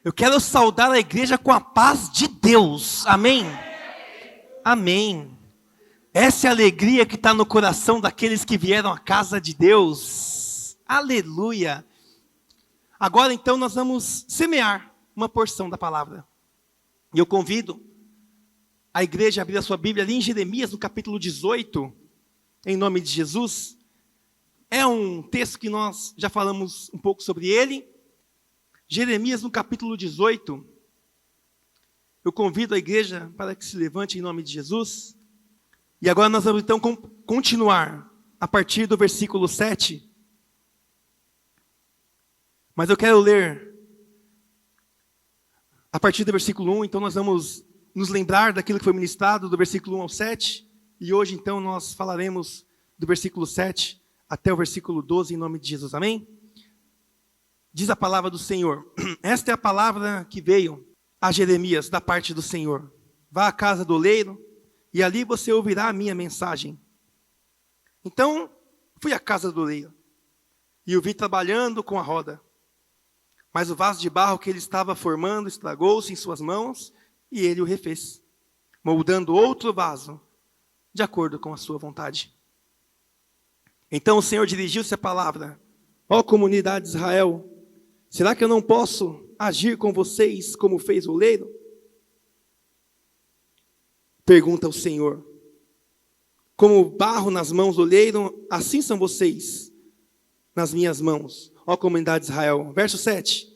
Eu quero saudar a igreja com a paz de Deus. Amém? Amém. Essa é a alegria que está no coração daqueles que vieram à casa de Deus. Aleluia. Agora então nós vamos semear uma porção da palavra. E eu convido a igreja a abrir a sua Bíblia ali em Jeremias, no capítulo 18, em nome de Jesus. É um texto que nós já falamos um pouco sobre ele. Jeremias, no capítulo 18, eu convido a igreja para que se levante em nome de Jesus. E agora nós vamos então continuar a partir do versículo 7. Mas eu quero ler a partir do versículo 1, então nós vamos nos lembrar daquilo que foi ministrado do versículo 1 ao 7. E hoje então nós falaremos do versículo 7 até o versículo 12 em nome de Jesus. Amém? Diz a palavra do Senhor. Esta é a palavra que veio a Jeremias da parte do Senhor. Vá à casa do oleiro e ali você ouvirá a minha mensagem. Então fui à casa do oleiro e o vi trabalhando com a roda. Mas o vaso de barro que ele estava formando estragou-se em suas mãos e ele o refez, moldando outro vaso de acordo com a sua vontade. Então o Senhor dirigiu-se a palavra: ó comunidade de Israel, será que eu não posso agir com vocês como fez o oleiro? Pergunta o Senhor. Como barro nas mãos do oleiro, assim são vocês nas minhas mãos, ó comunidade de Israel. Verso 7.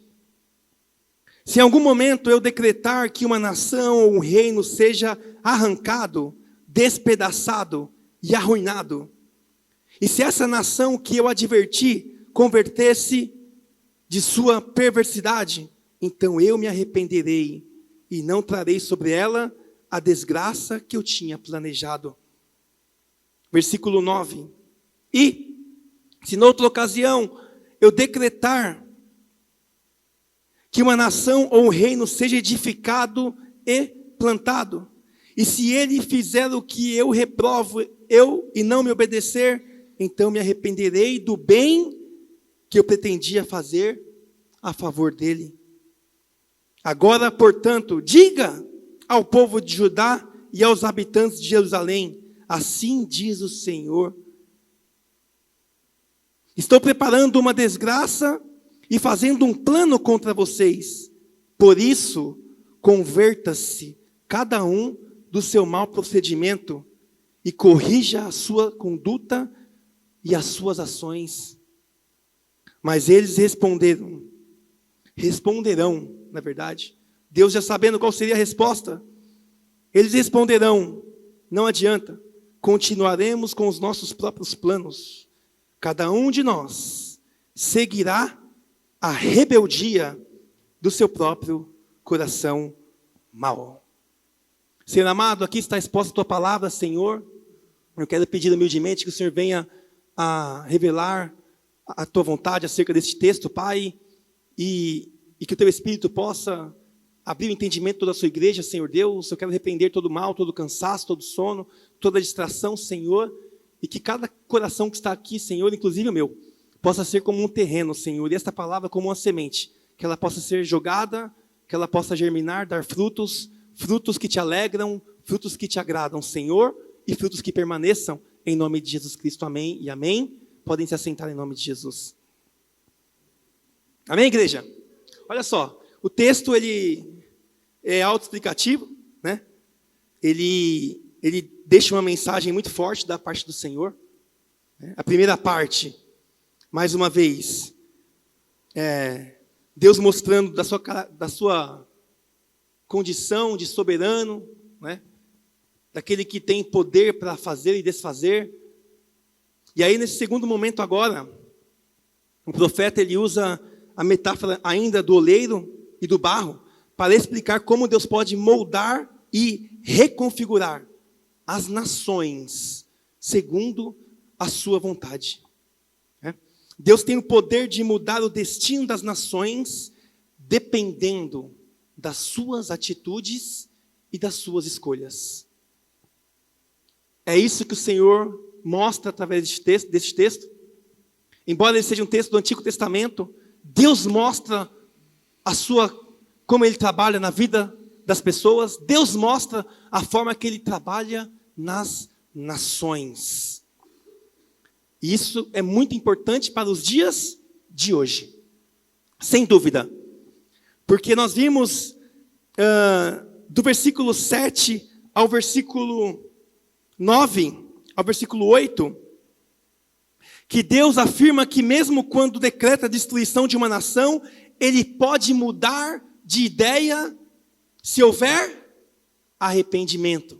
Se em algum momento eu decretar que uma nação ou um reino seja arrancado, despedaçado e arruinado, e se essa nação que eu adverti converter-se de sua perversidade, então eu me arrependerei e não trarei sobre ela a desgraça que eu tinha planejado. Versículo 9. E, se noutra ocasião eu decretar que uma nação ou um reino seja edificado e plantado, e se ele fizer o que eu reprovo, e não me obedecer, então me arrependerei do bem que eu pretendia fazer a favor dele. Agora, portanto, diga ao povo de Judá e aos habitantes de Jerusalém: assim diz o Senhor, estou preparando uma desgraça e fazendo um plano contra vocês. Por isso, converta-se cada um do seu mau procedimento e corrija a sua conduta e as suas ações. Mas eles responderão, na verdade, Deus já sabendo qual seria a resposta, eles responderão: não adianta, continuaremos com os nossos próprios planos. Cada um de nós seguirá a rebeldia do seu próprio coração mau. Senhor amado, aqui está exposta a tua palavra, Senhor. Eu quero pedir humildemente que o Senhor venha a revelar a tua vontade acerca deste texto, Pai, e que o teu Espírito possa abrir o entendimento de toda a sua igreja, Senhor Deus. Eu quero repreender todo o mal, todo o cansaço, todo o sono, toda a distração, Senhor, e que cada coração que está aqui, Senhor, inclusive o meu, possa ser como um terreno, Senhor, e esta palavra como uma semente, que ela possa ser jogada, que ela possa germinar, dar frutos, frutos que te alegram, frutos que te agradam, Senhor, e frutos que permaneçam, em nome de Jesus Cristo, amém e amém. Podem se assentar em nome de Jesus. Amém, igreja? Olha só, o texto ele é autoexplicativo, né? Ele deixa uma mensagem muito forte da parte do Senhor. A primeira parte, mais uma vez, Deus mostrando da sua condição de soberano, né? Daquele que tem poder para fazer e desfazer. E aí, nesse segundo momento agora, o profeta ele usa a metáfora ainda do oleiro e do barro para explicar como Deus pode moldar e reconfigurar as nações segundo a sua vontade. Deus tem o poder de mudar o destino das nações dependendo das suas atitudes e das suas escolhas. É isso que o Senhor mostra através desse texto. Embora ele seja um texto do Antigo Testamento, Deus mostra a sua como Ele trabalha na vida das pessoas. Deus mostra a forma que Ele trabalha nas nações. E isso é muito importante para os dias de hoje. Sem dúvida. Porque nós vimos do versículo 7 ao versículo 9, ao versículo 8, que Deus afirma que mesmo quando decreta a destruição de uma nação, Ele pode mudar de ideia se houver arrependimento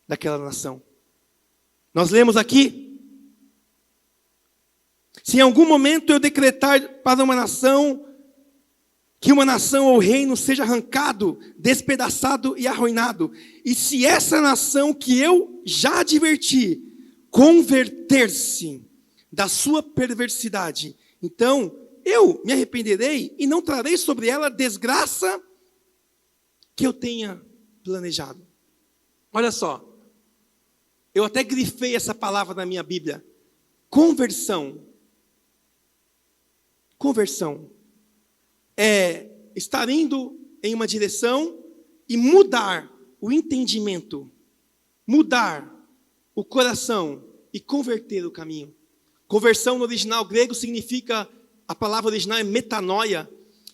daquela nação. Nós lemos aqui: se em algum momento eu decretar para uma nação, que uma nação ou reino seja arrancado, despedaçado e arruinado, e se essa nação que eu já adverti converter-se da sua perversidade, então eu me arrependerei e não trarei sobre ela desgraça que eu tenha planejado. Olha só, eu até grifei essa palavra na minha Bíblia: conversão. Conversão é estar indo em uma direção e mudar o entendimento, mudar o coração e converter o caminho. Conversão no original grego significa, a palavra original é metanoia,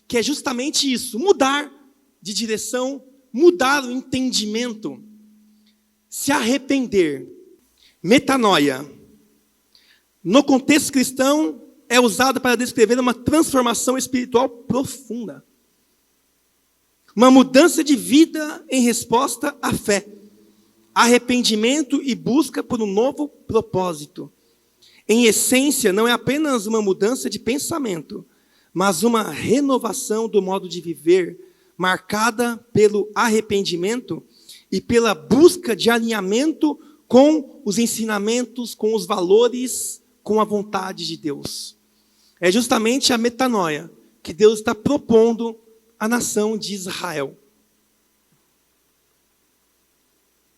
que é justamente isso: mudar de direção, mudar o entendimento, se arrepender. Metanoia, no contexto cristão, é usado para descrever uma transformação espiritual profunda. Uma mudança de vida em resposta à fé. Arrependimento e busca por um novo propósito. Em essência, não é apenas uma mudança de pensamento, mas uma renovação do modo de viver, marcada pelo arrependimento e pela busca de alinhamento com os ensinamentos, com os valores, com a vontade de Deus. É justamente a metanoia que Deus está propondo à nação de Israel.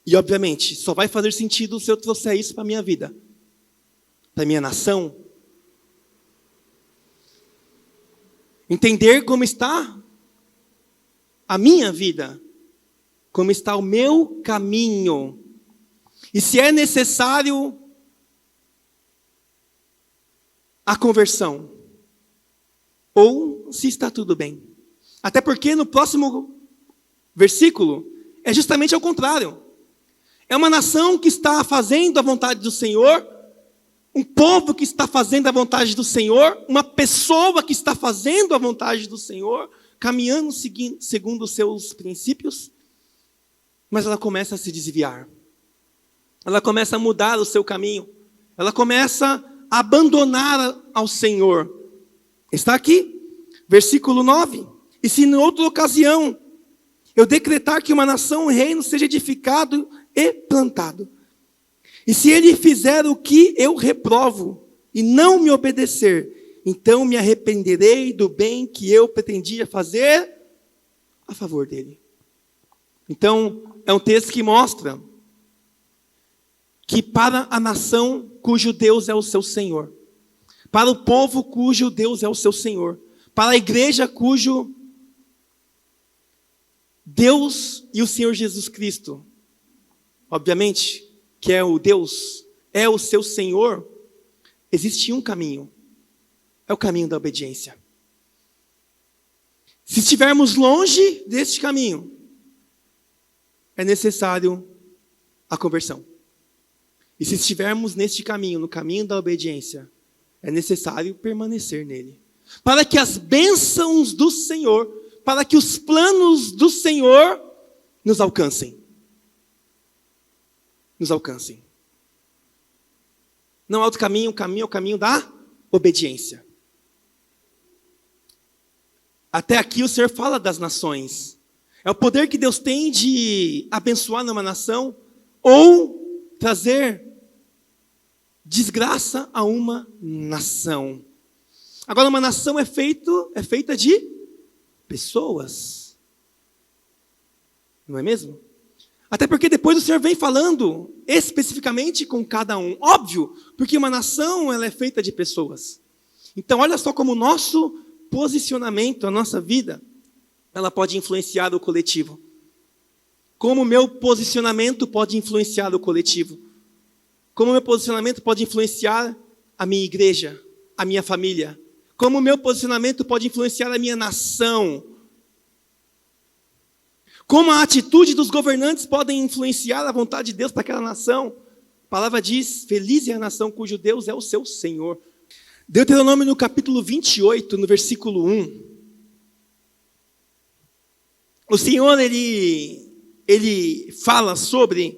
E obviamente, só vai fazer sentido se eu trouxer isso para a minha vida, para a minha nação. Entender como está a minha vida, como está o meu caminho. E se é necessário a conversão, ou se está tudo bem. Até porque no próximo versículo é justamente ao contrário. É uma nação que está fazendo a vontade do Senhor, um povo que está fazendo a vontade do Senhor, uma pessoa que está fazendo a vontade do Senhor, caminhando segundo os seus princípios, mas ela começa a se desviar. Ela começa a mudar o seu caminho. Ela começa a abandonar ao Senhor. Está aqui, versículo 9. E se em outra ocasião eu decretar que uma nação, um reino, seja edificado e plantado, e se ele fizer o que eu reprovo e não me obedecer, então me arrependerei do bem que eu pretendia fazer a favor dele. Então, é um texto que mostra que para a nação cujo Deus é o seu Senhor, para o povo cujo Deus é o seu Senhor, para a igreja cujo Deus e o Senhor Jesus Cristo, obviamente, que é o Deus, é o seu Senhor, existe um caminho, é o caminho da obediência. Se estivermos longe deste caminho, é necessário a conversão. E se estivermos neste caminho, no caminho da obediência, é necessário permanecer nele. Para que as bênçãos do Senhor, para que os planos do Senhor nos alcancem. Nos alcancem. Não há outro caminho, o caminho é o caminho da obediência. Até aqui o Senhor fala das nações. É o poder que Deus tem de abençoar numa nação ou trazer desgraça a uma nação. Agora, uma nação é feita de pessoas. Não é mesmo? Até porque depois o Senhor vem falando especificamente com cada um. Óbvio, porque uma nação ela é feita de pessoas. Então, olha só como o nosso posicionamento, a nossa vida, ela pode influenciar o coletivo? Como o meu posicionamento pode influenciar o coletivo? Como o meu posicionamento pode influenciar a minha igreja, a minha família? Como o meu posicionamento pode influenciar a minha nação? Como a atitude dos governantes podem influenciar a vontade de Deus para aquela nação? A palavra diz, feliz é a nação cujo Deus é o seu Senhor. Deuteronômio no capítulo 28, no versículo 1. O Senhor, ele fala sobre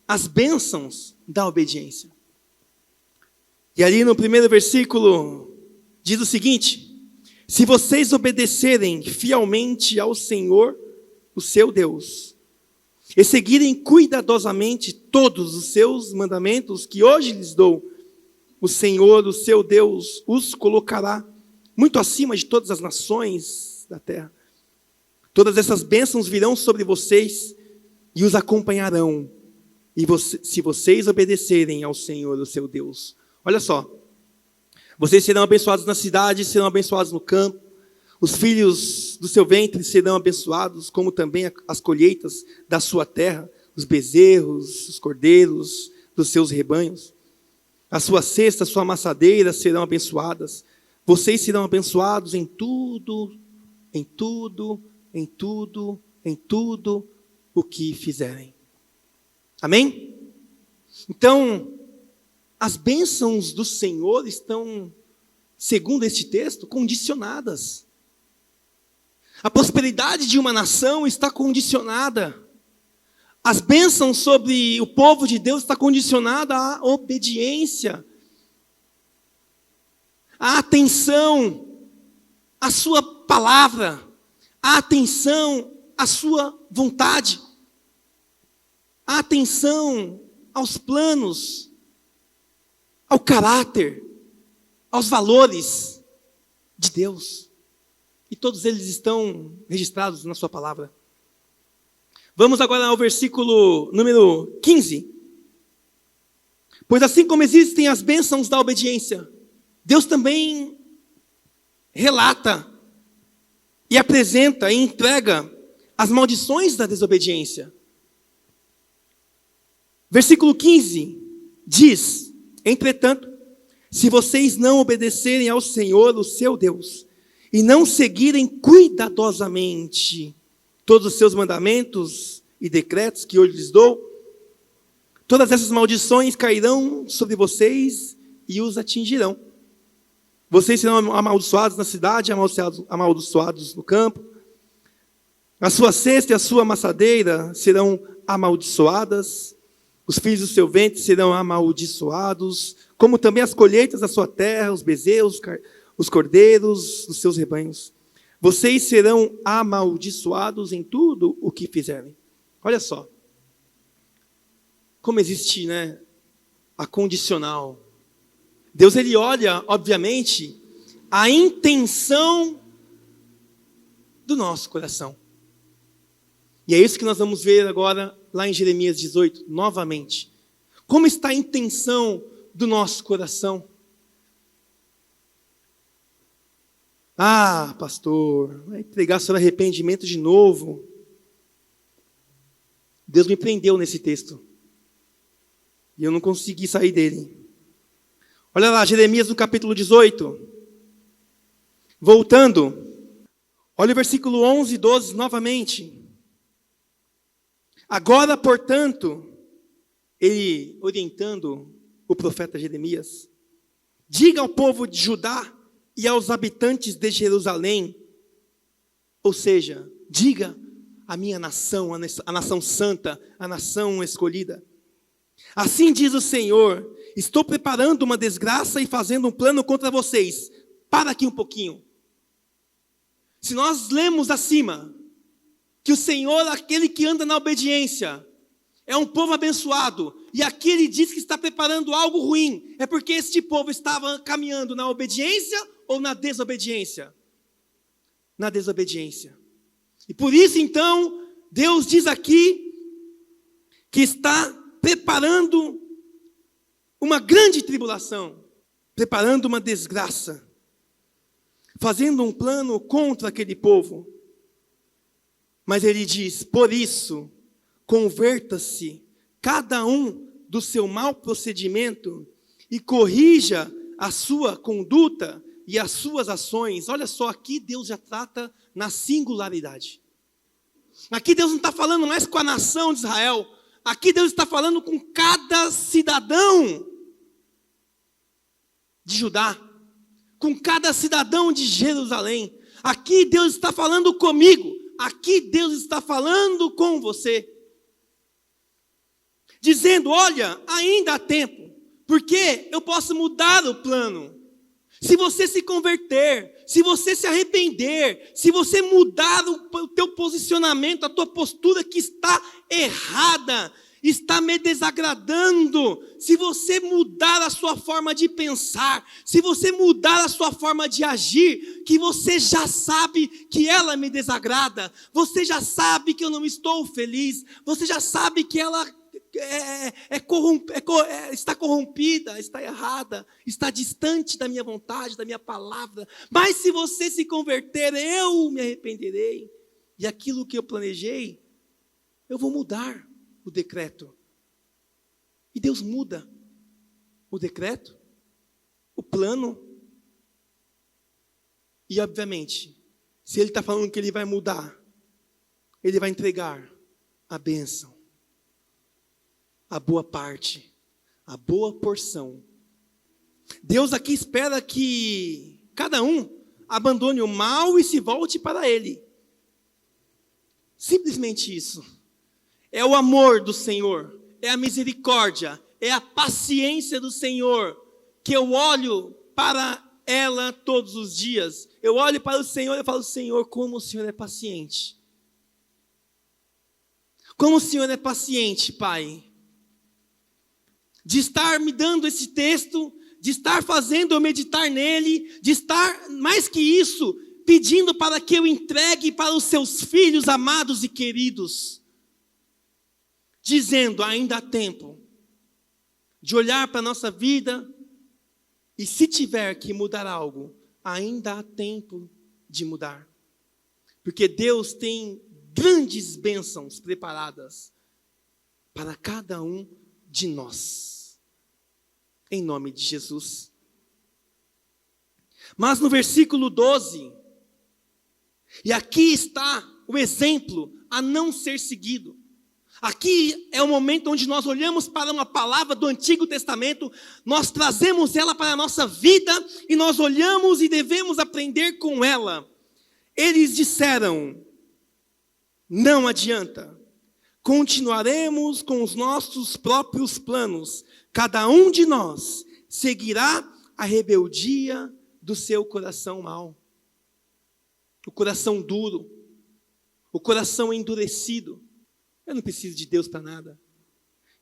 as bênçãos da obediência. E ali no primeiro versículo, diz o seguinte: se vocês obedecerem fielmente ao Senhor, o seu Deus, e seguirem cuidadosamente todos os seus mandamentos que hoje lhes dou, o Senhor, o seu Deus, os colocará muito acima de todas as nações da terra. Todas essas bênçãos virão sobre vocês e os acompanharão, se vocês obedecerem ao Senhor, o seu Deus. Olha só, vocês serão abençoados na cidade, serão abençoados no campo, os filhos do seu ventre serão abençoados, como também as colheitas da sua terra, os bezerros, os cordeiros dos seus rebanhos. A sua cesta, a sua amassadeira serão abençoadas. Vocês serão abençoados em tudo, em tudo, em tudo, em tudo o que fizerem. Amém? Então, as bênçãos do Senhor estão, segundo este texto, condicionadas. A prosperidade de uma nação está condicionada. As bênçãos sobre o povo de Deus está condicionada à obediência, à atenção à sua palavra, à atenção à sua vontade, à atenção aos planos, ao caráter, aos valores de Deus. E todos eles estão registrados na sua palavra. Vamos agora ao versículo número 15. Pois assim como existem as bênçãos da obediência, Deus também relata e apresenta e entrega as maldições da desobediência. Versículo 15 diz: entretanto, se vocês não obedecerem ao Senhor, o seu Deus, e não seguirem cuidadosamente todos os seus mandamentos e decretos que hoje lhes dou, todas essas maldições cairão sobre vocês e os atingirão. Vocês serão amaldiçoados na cidade, amaldiçoados no campo. A sua cesta e a sua amassadeira serão amaldiçoadas. Os filhos do seu ventre serão amaldiçoados, como também as colheitas da sua terra, os bezerros, os cordeiros dos seus rebanhos. Vocês serão amaldiçoados em tudo o que fizerem. Olha só. Como existe, a condicional. Deus, ele olha, obviamente, a intenção do nosso coração. E é isso que nós vamos ver agora, lá em Jeremias 18, novamente. Como está a intenção do nosso coração? Ah, pastor, vai pregar sobre arrependimento de novo. Deus me prendeu nesse texto. E eu não consegui sair dele. Olha lá, Jeremias no capítulo 18. Voltando. Olha o versículo 11 e 12 novamente. Agora, portanto, ele orientando o profeta Jeremias, diga ao povo de Judá e aos habitantes de Jerusalém, ou seja, diga à minha nação, a nação santa, a nação escolhida. Assim diz o Senhor, estou preparando uma desgraça e fazendo um plano contra vocês. Para aqui um pouquinho. Se nós lemos acima, que o Senhor, aquele que anda na obediência, é um povo abençoado, e aqui ele diz que está preparando algo ruim, é porque este povo estava caminhando na obediência ou na desobediência? Na desobediência. E por isso, então, Deus diz aqui que está preparando uma grande tribulação, preparando uma desgraça, fazendo um plano contra aquele povo. Mas ele diz: por isso, converta-se cada um do seu mau procedimento e corrija a sua conduta e as suas ações. Olha só, aqui Deus já trata na singularidade. Aqui Deus não está falando mais com a nação de Israel. Aqui Deus está falando com cada cidadão de Judá, com cada cidadão de Jerusalém. Aqui Deus está falando comigo. Aqui Deus está falando com você. Dizendo: olha, ainda há tempo, porque eu posso mudar o plano. Se você se converter, se você se arrepender, se você mudar o teu posicionamento, a tua postura que está errada, está me desagradando, se você mudar a sua forma de pensar, se você mudar a sua forma de agir, que você já sabe que ela me desagrada, você já sabe que eu não estou feliz, você já sabe que ela está corrompida, está errada, está distante da minha vontade, da minha palavra. Mas se você se converter, eu me arrependerei. E aquilo que eu planejei, eu vou mudar o decreto. E Deus muda o decreto, o plano. E obviamente, se Ele está falando que Ele vai mudar, Ele vai entregar a bênção, a boa parte, a boa porção. Deus aqui espera que cada um abandone o mal e se volte para Ele. Simplesmente isso. É o amor do Senhor, é a misericórdia, é a paciência do Senhor, que eu olho para ela todos os dias. Eu olho para o Senhor e falo: Senhor, como o Senhor é paciente. Como o Senhor é paciente, Pai. De estar me dando esse texto, de estar fazendo eu meditar nele, de estar, mais que isso, pedindo para que eu entregue para os seus filhos amados e queridos, dizendo: ainda há tempo de olhar para a nossa vida, e se tiver que mudar algo, ainda há tempo de mudar, porque Deus tem grandes bênçãos preparadas para cada um de nós, em nome de Jesus. Mas no versículo 12, e aqui está o exemplo a não ser seguido. Aqui é o momento onde nós olhamos para uma palavra do Antigo Testamento, nós trazemos ela para a nossa vida e nós olhamos e devemos aprender com ela. Eles disseram: não adianta, continuaremos com os nossos próprios planos, cada um de nós seguirá a rebeldia do seu coração mau, o coração duro, o coração endurecido. Eu não preciso de Deus para nada.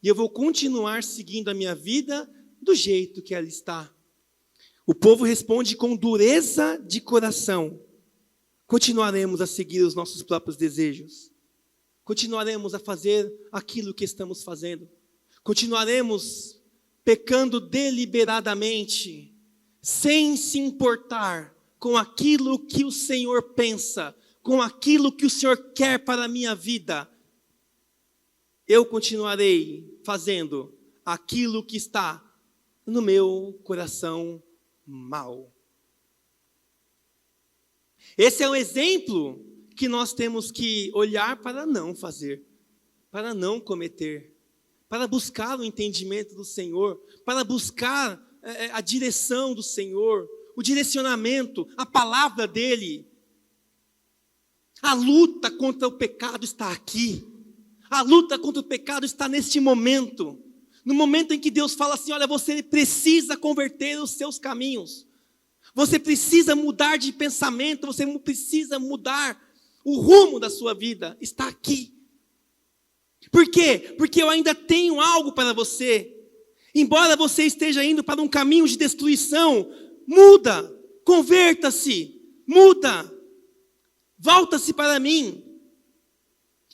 E eu vou continuar seguindo a minha vida do jeito que ela está. O povo responde com dureza de coração. Continuaremos a seguir os nossos próprios desejos. Continuaremos a fazer aquilo que estamos fazendo. Continuaremos pecando deliberadamente, sem se importar com aquilo que o Senhor pensa, com aquilo que o Senhor quer para a minha vida. Eu continuarei fazendo aquilo que está no meu coração mau. Esse é um exemplo que nós temos que olhar para não fazer, para não cometer, para buscar o entendimento do Senhor, para buscar a direção do Senhor, o direcionamento, a palavra dEle. A luta contra o pecado está aqui. A luta contra o pecado está neste momento. No momento em que Deus fala assim: olha, você precisa converter os seus caminhos. Você precisa mudar de pensamento, você precisa mudar o rumo da sua vida. Está aqui. Por quê? Porque eu ainda tenho algo para você. Embora você esteja indo para um caminho de destruição, muda, converta-se, muda, volta-se para mim.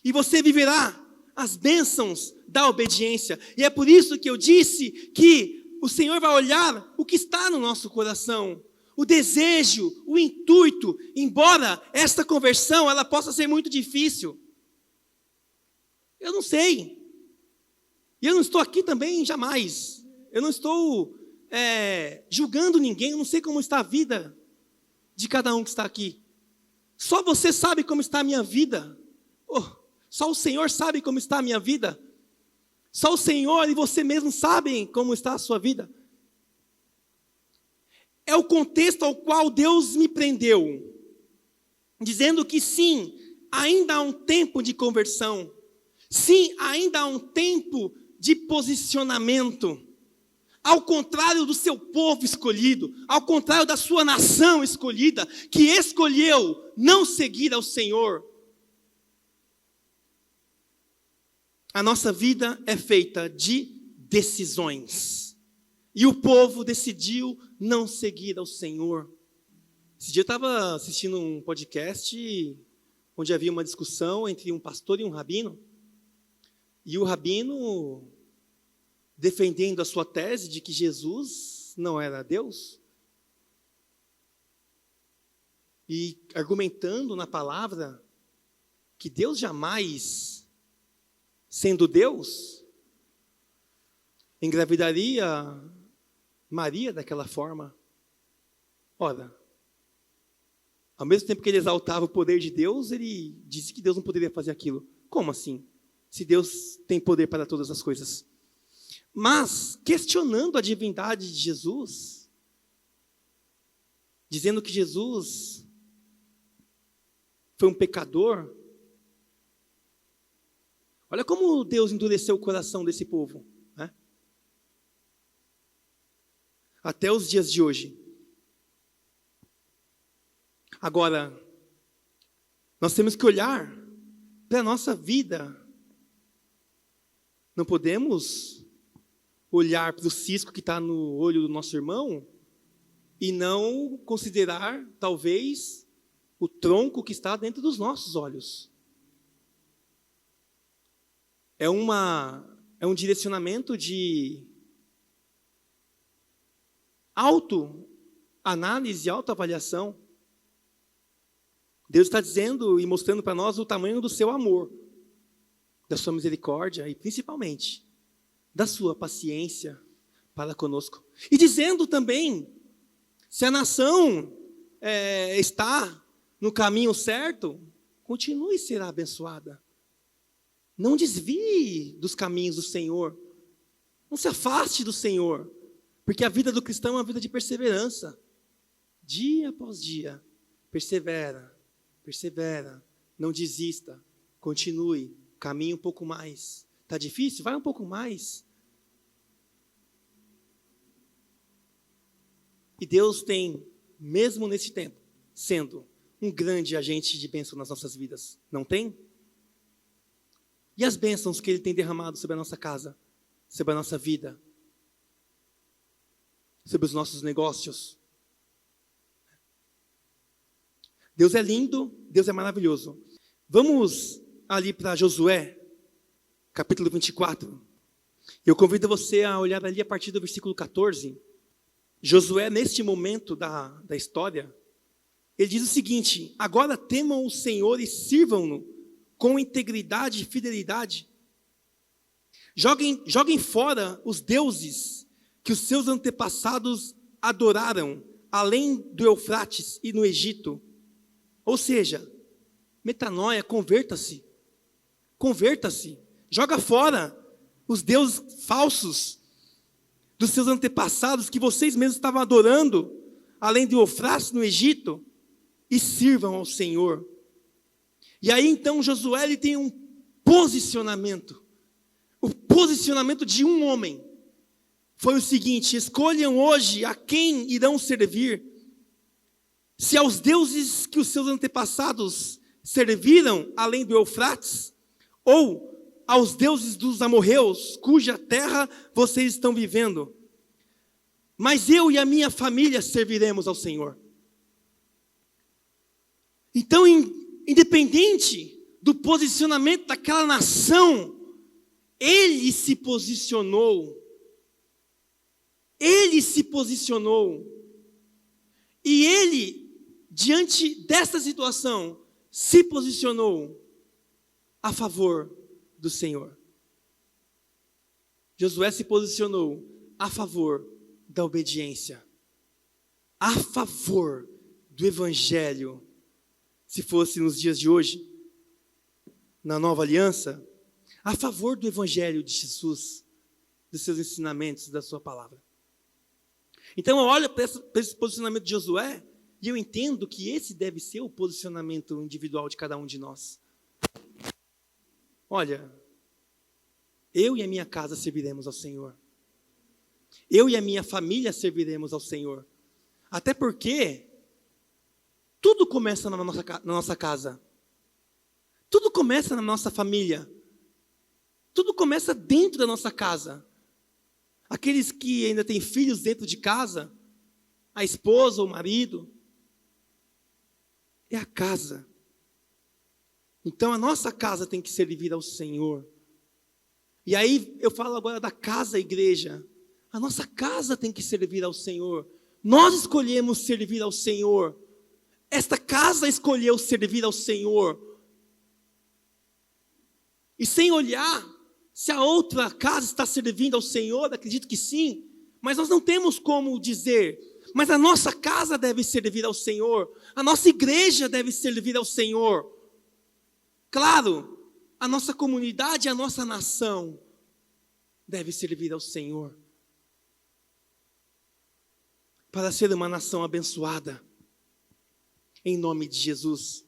E você viverá as bênçãos da obediência. E é por isso que eu disse que o Senhor vai olhar o que está no nosso coração, o desejo, o intuito. Embora esta conversão ela possa ser muito difícil, Eu não sei. E eu não estou aqui também jamais. Eu não estou julgando ninguém, eu não sei como está a vida de cada um que está aqui. Só você sabe como está a minha vida. Só o Senhor sabe como está a minha vida. Só o Senhor e você mesmo sabem como está a sua vida. É o contexto ao qual Deus me prendeu, dizendo que sim, ainda há um tempo de conversão. Sim, ainda há um tempo de posicionamento. Ao contrário do seu povo escolhido, ao contrário da sua nação escolhida, que escolheu não seguir ao Senhor. A nossa vida é feita de decisões. E o povo decidiu não seguir ao Senhor. Esse dia eu estava assistindo um podcast onde havia uma discussão entre um pastor e um rabino. E o rabino defendendo a sua tese de que Jesus não era Deus. E argumentando na palavra que Deus jamais, sendo Deus, engravidaria Maria daquela forma. Ora, ao mesmo tempo que ele exaltava o poder de Deus, ele disse que Deus não poderia fazer aquilo. Como assim? Se Deus tem poder para todas as coisas. Mas, questionando a divindade de Jesus, dizendo que Jesus foi um pecador, olha como Deus endureceu o coração desse povo, né? Até os dias de hoje. Agora, nós temos que olhar para a nossa vida. Não podemos olhar para o cisco que está no olho do nosso irmão e não considerar, talvez, o tronco que está dentro dos nossos olhos. É um direcionamento de autoanálise, autoavaliação. Deus está dizendo e mostrando para nós o tamanho do seu amor, da sua misericórdia e principalmente da sua paciência para conosco. E dizendo também, se a nação está no caminho certo, continue a ser abençoada. Não desvie dos caminhos do Senhor. Não se afaste do Senhor. Porque a vida do cristão é uma vida de perseverança. Dia após dia. Persevera. Persevera. Não desista. Continue. Caminhe um pouco mais. Está difícil? Vai um pouco mais. E Deus tem, mesmo nesse tempo, sendo um grande agente de bênção nas nossas vidas. Não tem? E as bênçãos que Ele tem derramado sobre a nossa casa, sobre a nossa vida, sobre os nossos negócios. Deus é lindo, Deus é maravilhoso. Vamos ali para Josué, capítulo 24. Eu convido você a olhar ali a partir do versículo 14. Josué, neste momento da história, ele diz o seguinte: agora temam o Senhor e sirvam-no com integridade e fidelidade. Joguem fora os deuses que os seus antepassados adoraram, além do Eufrates e no Egito. Ou seja, metanoia, converta-se. Converta-se. Joga fora os deuses falsos dos seus antepassados que vocês mesmos estavam adorando, além do Eufrates no Egito, e sirvam ao Senhor. E aí então Josué ele tem um posicionamento. O posicionamento de um homem foi o seguinte: escolham hoje a quem irão servir. Se aos deuses que os seus antepassados serviram, além do Eufrates, ou aos deuses dos amorreus, cuja terra vocês estão vivendo. Mas eu e a minha família serviremos ao Senhor. Então, independente do posicionamento daquela nação, ele se posicionou. Ele se posicionou. E ele, diante dessa situação, se posicionou a favor do Senhor. Josué se posicionou a favor da obediência, a favor do evangelho. Se fosse nos dias de hoje, na nova aliança, a favor do evangelho de Jesus, dos seus ensinamentos, da sua palavra. Então eu olho para esse posicionamento de Josué e eu entendo que esse deve ser o posicionamento individual de cada um de nós. Olha, eu e a minha casa serviremos ao Senhor. Eu e a minha família serviremos ao Senhor. Até porque tudo começa na nossa casa. Tudo começa na nossa família. Tudo começa dentro da nossa casa. Aqueles que ainda têm filhos dentro de casa, a esposa, o marido, é a casa. Então a nossa casa tem que servir ao Senhor. E aí eu falo agora da casa igreja. A nossa casa tem que servir ao Senhor. Nós escolhemos servir ao Senhor. Esta casa escolheu servir ao Senhor. E sem olhar se a outra casa está servindo ao Senhor, acredito que sim, mas nós não temos como dizer, mas a nossa casa deve servir ao Senhor, a nossa igreja deve servir ao Senhor. Claro, a nossa comunidade, a nossa nação deve servir ao Senhor. Para ser uma nação abençoada, em nome de Jesus.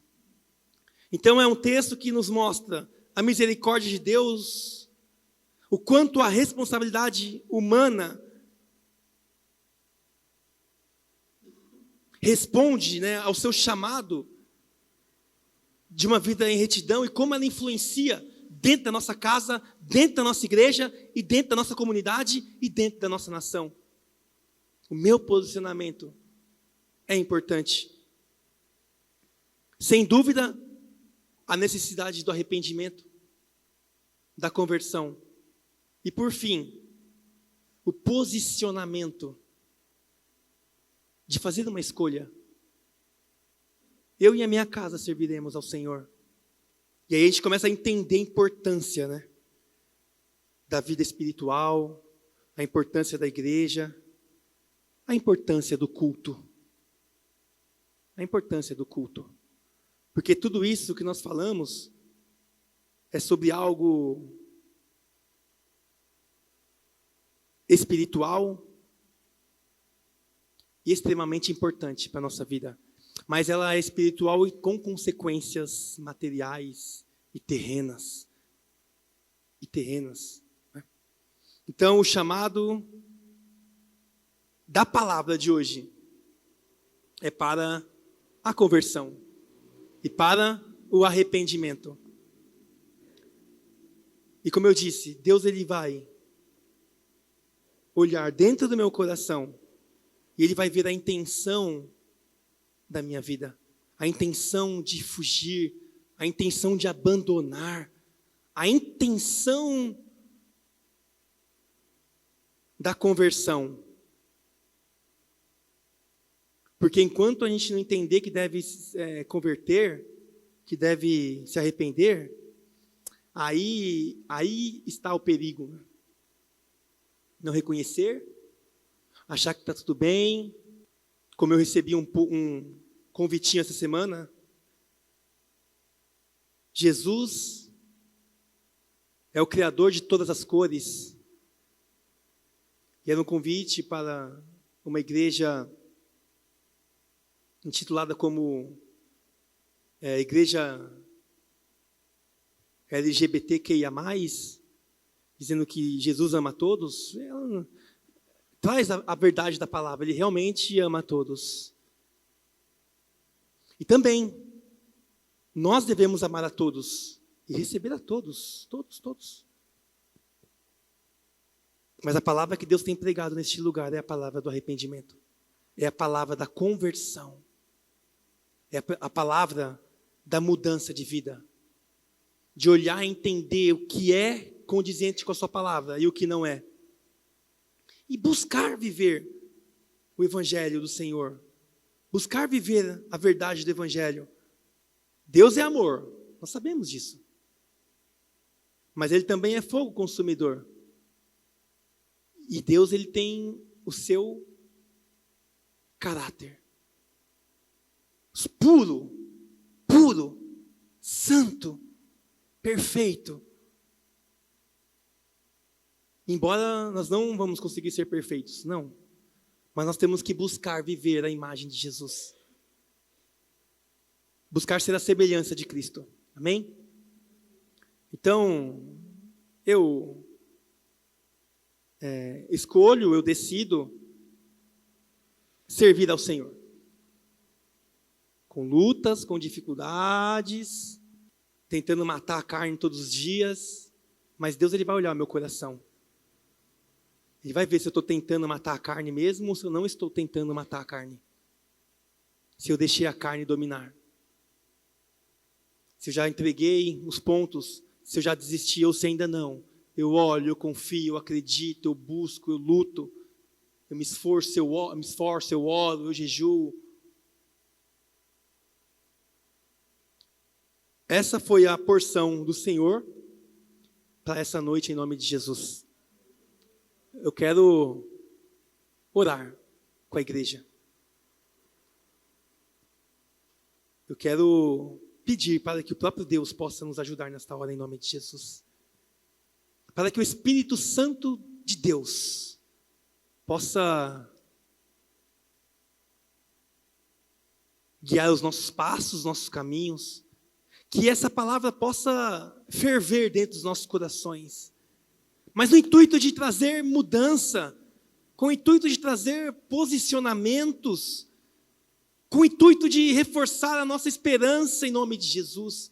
Então é um texto que nos mostra a misericórdia de Deus, o quanto a responsabilidade humana responde, ao seu chamado de uma vida em retidão e como ela influencia dentro da nossa casa, dentro da nossa igreja e dentro da nossa comunidade e dentro da nossa nação. O meu posicionamento é importante. Sem dúvida, a necessidade do arrependimento, da conversão. E por fim, o posicionamento de fazer uma escolha. Eu e a minha casa serviremos ao Senhor. E aí a gente começa a entender a importância, da vida espiritual, a importância da igreja, a importância do culto. A importância do culto. Porque tudo isso que nós falamos é sobre algo espiritual e extremamente importante para a nossa vida. Mas ela é espiritual e com consequências materiais e terrenas. Então, o chamado da palavra de hoje é para a conversão e para o arrependimento. E como eu disse, Deus ele vai olhar dentro do meu coração e Ele vai ver a intenção da minha vida, a intenção de fugir, a intenção de abandonar, a intenção da conversão. Porque enquanto a gente não entender que deve converter, que deve se arrepender, aí está o perigo. Não reconhecer, achar que está tudo bem. Como eu recebi um convitinho essa semana, Jesus é o Criador de todas as cores. E era um convite para uma igreja intitulada como Igreja LGBTQIA+, dizendo que Jesus ama a todos. Ela traz a verdade da palavra, Ele realmente ama a todos. E também, nós devemos amar a todos e receber a todos, todos. Mas a palavra que Deus tem pregado neste lugar é a palavra do arrependimento. É a palavra da conversão. É a palavra da mudança de vida. De olhar e entender o que é condizente com a sua palavra e o que não é. E buscar viver o evangelho do Senhor. Buscar viver a verdade do evangelho. Deus é amor, nós sabemos disso. mas ele também é fogo consumidor. E Deus, ele tem o seu caráter. Puro, santo, perfeito. Embora nós não vamos conseguir ser perfeitos, não. Mas nós temos que buscar viver a imagem de Jesus. Buscar ser a semelhança de Cristo. Amém? Então, eu eu decido servir ao Senhor. Com lutas, com dificuldades, tentando matar a carne todos os dias. Mas Deus, ele vai olhar o meu coração. Ele vai ver se eu estou tentando matar a carne mesmo ou se eu não estou tentando matar a carne. Se eu deixei a carne dominar. Se eu já entreguei os pontos, se eu já desisti ou se ainda não. Eu olho, eu confio, eu acredito, eu busco, eu luto. Eu me esforço, eu oro, eu jejuo. Essa foi a porção do Senhor para essa noite em nome de Jesus. Eu quero orar com a igreja. Eu quero pedir para que o próprio Deus possa nos ajudar nesta hora em nome de Jesus. Para que o Espírito Santo de Deus possa guiar os nossos passos, os nossos caminhos. Que essa palavra possa ferver dentro dos nossos corações. Mas no intuito de trazer mudança, com o intuito de trazer posicionamentos, com o intuito de reforçar a nossa esperança em nome de Jesus.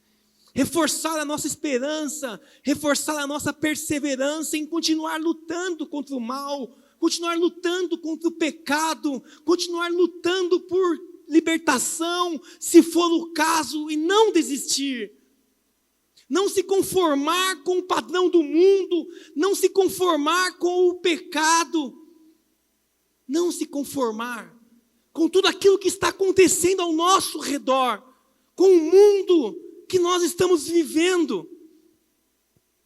Reforçar a nossa esperança, reforçar a nossa perseverança em continuar lutando contra o mal, continuar lutando contra o pecado, continuar lutando por libertação, se for o caso, e não desistir. Não se conformar com o padrão do mundo, não se conformar com o pecado, não se conformar com tudo aquilo que está acontecendo ao nosso redor, com o mundo que nós estamos vivendo.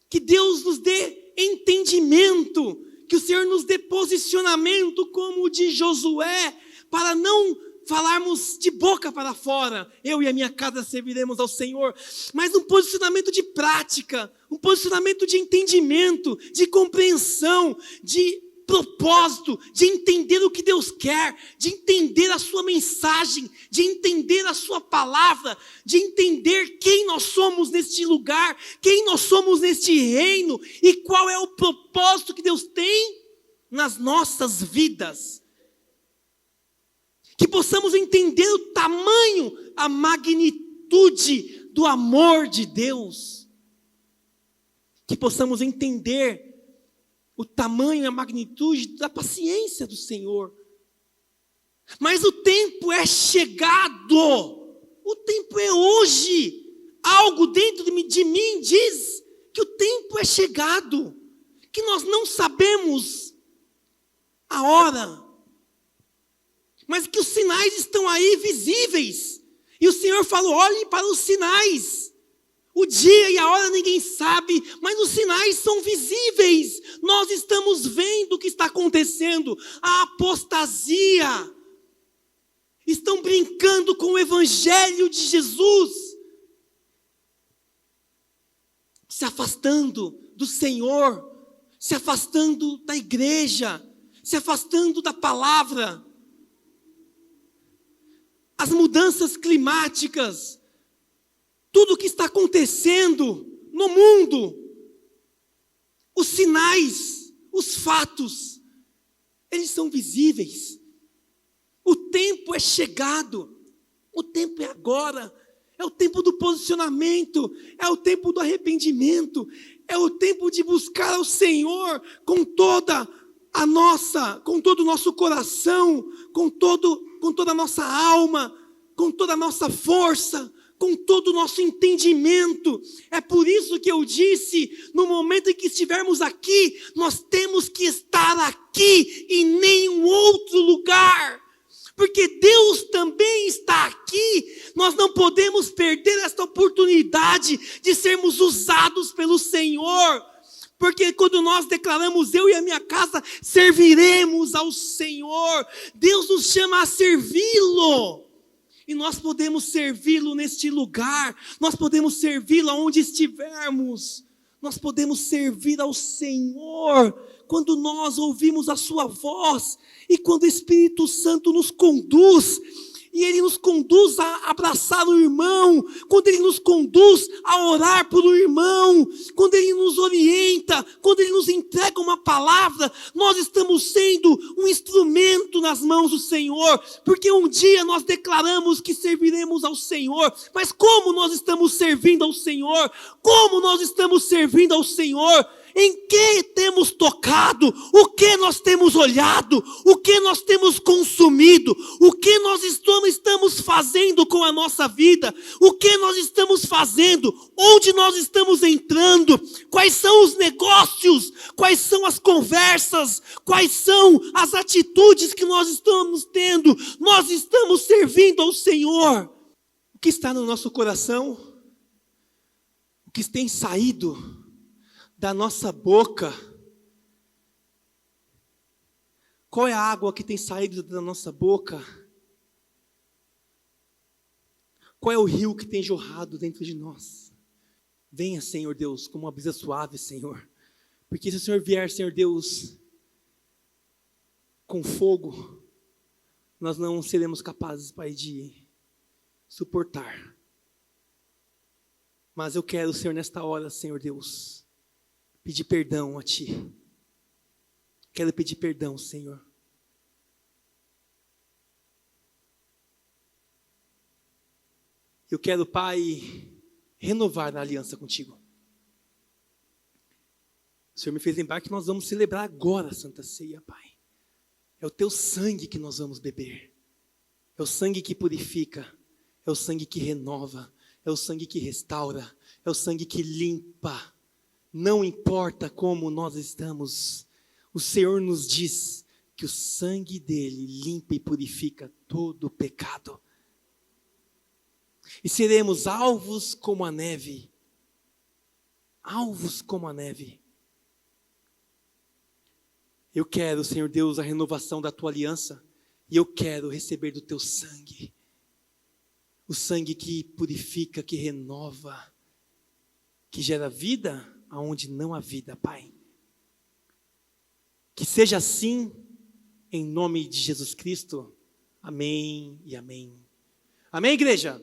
Que Deus nos dê entendimento, que o Senhor nos dê posicionamento como o de Josué, para não falarmos de boca para fora, eu e a minha casa serviremos ao Senhor, mas um posicionamento de prática, um posicionamento de entendimento, de compreensão, de propósito, de entender o que Deus quer, de entender a sua mensagem, de entender a sua palavra, de entender quem nós somos neste lugar, quem nós somos neste reino e qual é o propósito que Deus tem nas nossas vidas. Que possamos entender o tamanho, a magnitude do amor de Deus. Que possamos entender o tamanho e a magnitude da paciência do Senhor. Mas o tempo é chegado. O tempo é hoje. Algo dentro de mim diz que o tempo é chegado. Que nós não sabemos a hora. Mas que os sinais estão aí visíveis. E o Senhor falou, olhem para os sinais. O dia e a hora ninguém sabe, mas os sinais são visíveis. Nós estamos vendo o que está acontecendo. A apostasia. Estão brincando com o Evangelho de Jesus. Se afastando do Senhor. Se afastando da igreja. Se afastando da palavra. As mudanças climáticas, tudo o que está acontecendo no mundo, os sinais, os fatos, eles são visíveis. O tempo é chegado, o tempo é agora, é o tempo do posicionamento, é o tempo do arrependimento, é o tempo de buscar ao Senhor com todo o nosso coração, com toda a nossa alma, com toda a nossa força, com todo o nosso entendimento. É por isso que eu disse, no momento em que estivermos aqui, nós temos que estar aqui e em nenhum outro lugar, porque Deus também está aqui. Nós não podemos perder esta oportunidade de sermos usados pelo Senhor, porque quando nós declaramos, eu e a minha casa serviremos ao Senhor, Deus nos chama a servi-lo, e nós podemos servi-lo neste lugar, nós podemos servi-lo aonde estivermos, nós podemos servir ao Senhor, quando nós ouvimos a sua voz, e quando o Espírito Santo nos conduz, e Ele nos conduz a abraçar o irmão, quando Ele nos conduz a orar por o irmão, quando Ele nos orienta, quando Ele nos entrega uma palavra, nós estamos sendo um instrumento nas mãos do Senhor, porque um dia nós declaramos que serviremos ao Senhor, mas como nós estamos servindo ao Senhor? Como nós estamos servindo ao Senhor? Em que temos tocado? O que nós temos olhado? O que nós temos consumido? O que nós estamos fazendo com a nossa vida? O que nós estamos fazendo? Onde nós estamos entrando? Quais são os negócios? Quais são as conversas? Quais são as atitudes que nós estamos tendo? Nós estamos servindo ao Senhor. O que está no nosso coração? O que tem saído da nossa boca? Qual é a água que tem saído da nossa boca? Qual é o rio que tem jorrado dentro de nós? Venha, Senhor Deus, como uma brisa suave, Senhor. Porque se o Senhor vier, Senhor Deus, com fogo, nós não seremos capazes, Pai, de suportar. Mas eu quero, Senhor, nesta hora, Senhor Deus, pedir perdão a Ti. Quero pedir perdão, Senhor. Eu quero, Pai, renovar a aliança contigo. O Senhor me fez lembrar que nós vamos celebrar agora a Santa Ceia, Pai. É o Teu sangue que nós vamos beber. É o sangue que purifica. É o sangue que renova. É o sangue que restaura. É o sangue que limpa. Não importa como nós estamos, o Senhor nos diz que o sangue dele limpa e purifica todo o pecado. E seremos alvos como a neve. Alvos como a neve. Eu quero, Senhor Deus, a renovação da tua aliança, e eu quero receber do teu sangue. O sangue que purifica, que renova, que gera vida aonde não há vida, Pai. Que seja assim, em nome de Jesus Cristo. Amém e amém. Amém, igreja?